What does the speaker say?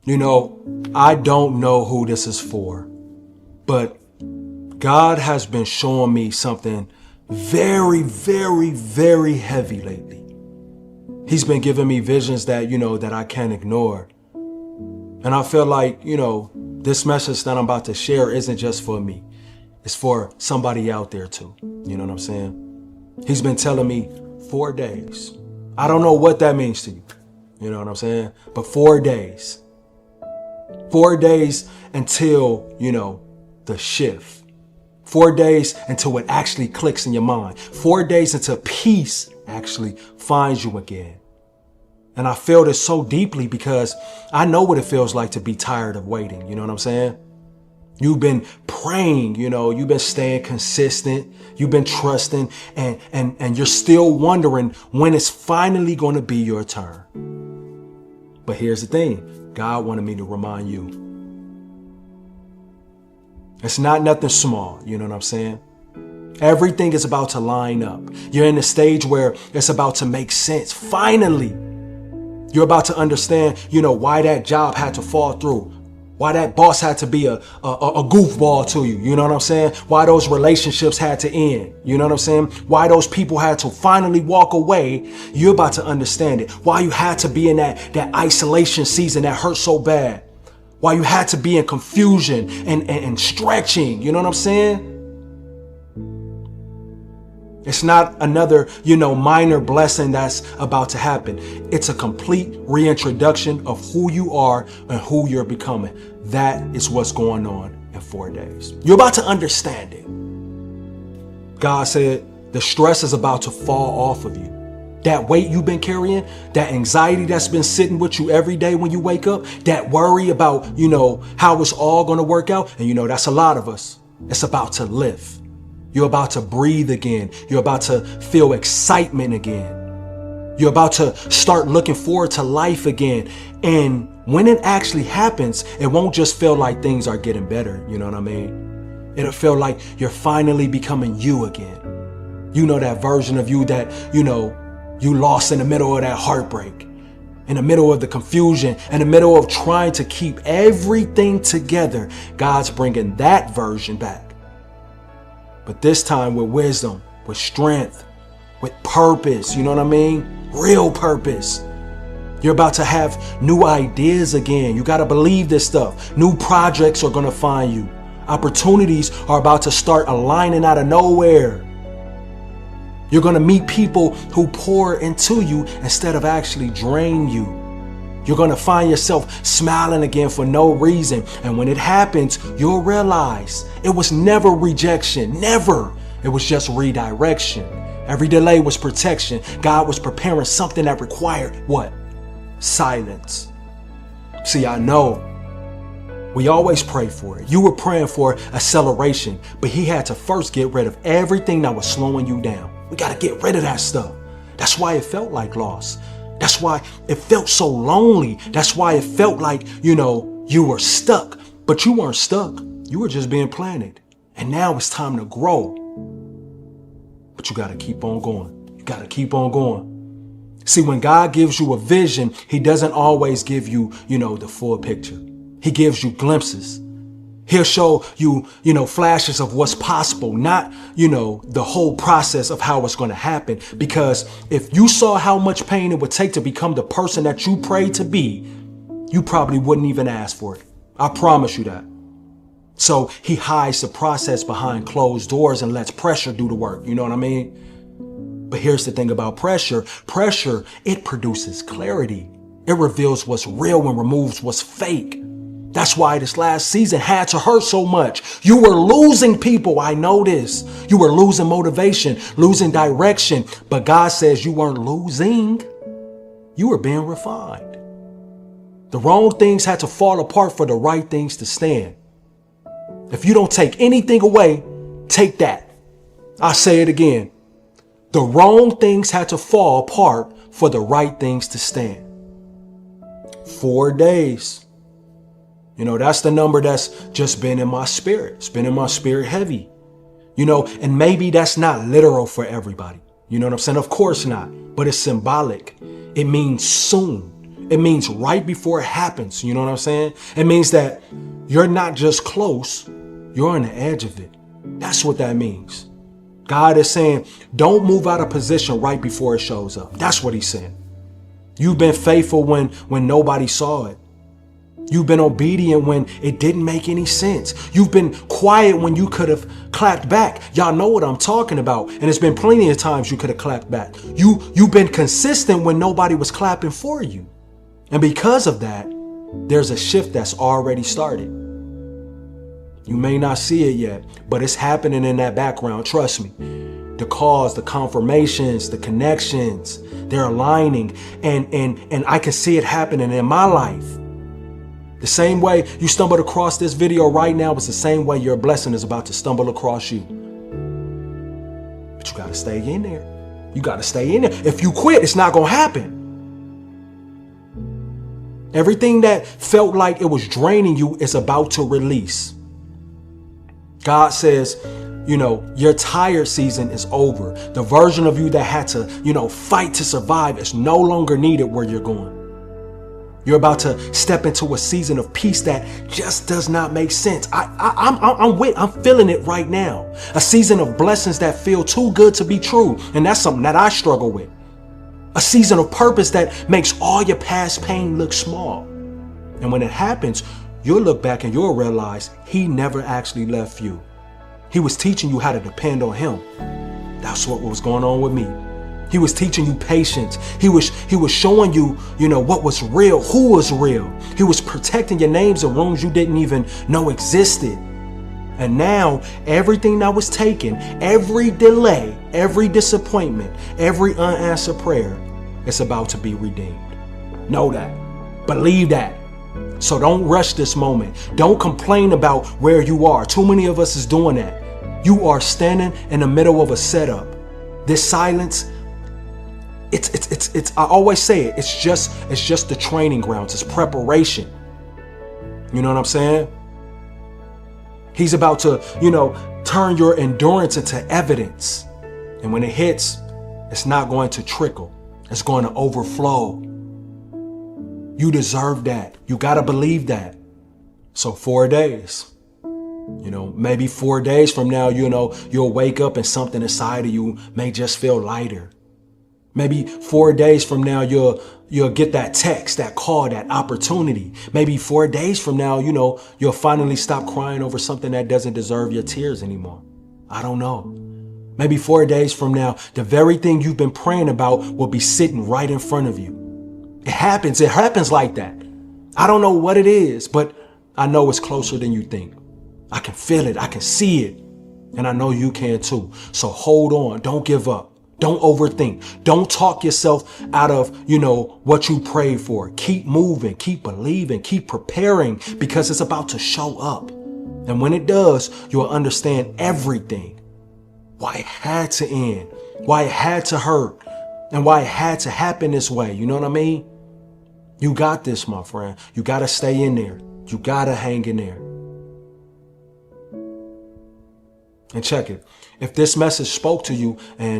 I don't know who this is for, but God has been showing me something very, very, very heavy lately. He's been giving me visions that I can't ignore. And I feel like, this message that I'm about to share isn't just for me. It's for somebody out there too. You know what I'm saying? He's been telling me 4 days. I don't know what that means to you. You know what I'm saying? But 4 days. 4 days until, the shift. 4 days until it actually clicks in your mind. 4 days until peace actually finds you again. And I feel this so deeply because I know what it feels like to be tired of waiting. You know what I'm saying? You've been praying, you've been staying consistent. You've been trusting and you're still wondering when it's finally going to be your turn. But here's the thing. God wanted me to remind you. It's not nothing small. You know what I'm saying? Everything is about to line up. You're in the stage where it's about to make sense. Finally, you're about to understand, why that job had to fall through. Why that boss had to be a goofball to you. You know what I'm saying? Why those relationships had to end. You know what I'm saying? Why those people had to finally walk away. You're about to understand it. Why you had to be in that isolation season that hurt so bad. Why you had to be in confusion and stretching. You know what I'm saying? It's not another, minor blessing that's about to happen. It's a complete reintroduction of who you are and who you're becoming. That is what's going on in 4 days. You're about to understand it. God said the stress is about to fall off of you. That weight you've been carrying, that anxiety that's been sitting with you every day when you wake up, that worry about, how it's all going to work out. And that's a lot of us. It's about to lift. You're about to breathe again. You're about to feel excitement again. You're about to start looking forward to life again. And when it actually happens, it won't just feel like things are getting better. You know what I mean? It'll feel like you're finally becoming you again. That version of you that, you lost in the middle of that heartbreak, in the middle of the confusion, in the middle of trying to keep everything together. God's bringing that version back. But this time with wisdom, with strength, with purpose, you know what I mean? Real purpose. You're about to have new ideas again. You got to believe this stuff. New projects are going to find you. Opportunities are about to start aligning out of nowhere. You're going to meet people who pour into you instead of actually drain you. You're going to find yourself smiling again for no reason. And when it happens, you'll realize it was never rejection. Never. It was just redirection. Every delay was protection. God was preparing something that required what? Silence. See, I know we always pray for it. You were praying for acceleration, but he had to first get rid of everything that was slowing you down. We got to get rid of that stuff. That's why it felt like loss. That's why it felt so lonely. That's why it felt like, you were stuck. But you weren't stuck. You were just being planted. And now it's time to grow. But you got to keep on going. You got to keep on going. See, when God gives you a vision, he doesn't always give you, the full picture. He gives you glimpses. He'll show you, flashes of what's possible, not, the whole process of how it's going to happen. Because if you saw how much pain it would take to become the person that you prayed to be, you probably wouldn't even ask for it. I promise you that. So he hides the process behind closed doors and lets pressure do the work. You know what I mean? But here's the thing about pressure. Pressure, it produces clarity. It reveals what's real and removes what's fake. That's why this last season had to hurt so much. You were losing people. I know this. You were losing motivation, losing direction. But God says you weren't losing. You were being refined. The wrong things had to fall apart for the right things to stand. If you don't take anything away, take that. I say it again. The wrong things had to fall apart for the right things to stand. 4 days. That's the number that's just been in my spirit. It's been in my spirit heavy. And maybe that's not literal for everybody. You know what I'm saying? Of course not. But it's symbolic. It means soon. It means right before it happens. You know what I'm saying? It means that you're not just close, you're on the edge of it. That's what that means. God is saying, don't move out of position right before it shows up. That's what he's saying. You've been faithful when nobody saw it. You've been obedient when it didn't make any sense. You've been quiet when you could have clapped back. Y'all know what I'm talking about. And it's been plenty of times you could have clapped back. You've been consistent when nobody was clapping for you. And because of that, there's a shift that's already started. You may not see it yet, but it's happening in that background. Trust me. The cause, the confirmations, the connections, they're aligning. And I can see it happening in my life. The same way you stumbled across this video right now is the same way your blessing is about to stumble across you. But you got to stay in there. You got to stay in there. If you quit, it's not going to happen. Everything that felt like it was draining you is about to release. God says, your tired season is over. The version of you that had to, fight to survive is no longer needed where you're going. You're about to step into a season of peace that just does not make sense. I'm feeling it right now. A season of blessings that feel too good to be true. And that's something that I struggle with. A season of purpose that makes all your past pain look small. And when it happens, you'll look back and you'll realize he never actually left you. He was teaching you how to depend on him. That's what was going on with me. He was teaching you patience. He was showing you, what was real, who was real. He was protecting your names in rooms you didn't even know existed. And now everything that was taken, every delay, every disappointment, every unanswered prayer is about to be redeemed. Know that. Believe that. So don't rush this moment. Don't complain about where you are. Too many of us is doing that. You are standing in the middle of a setup. This silence, it's I always say it, it's just the training grounds. It's preparation. You know what I'm saying? He's about to, turn your endurance into evidence. And when it hits, it's not going to trickle. It's going to overflow. You deserve that. You got to believe that. So 4 days, maybe 4 days from now, you'll wake up and something inside of you may just feel lighter. Maybe 4 days from now, you'll get that text, that call, that opportunity. Maybe 4 days from now, you'll finally stop crying over something that doesn't deserve your tears anymore. I don't know. Maybe 4 days from now, the very thing you've been praying about will be sitting right in front of you. It happens like that. I don't know what it is, but I know it's closer than you think. I can feel it. I can see it. And I know you can too. So hold on. Don't give up. Don't overthink. Don't talk yourself out of, what you prayed for. Keep moving, keep believing, keep preparing because it's about to show up. And when it does, you'll understand everything. Why it had to end, why it had to hurt, and why it had to happen this way. You know what I mean? You got this, my friend. You got to stay in there. You got to hang in there. And check it. If this message spoke to you and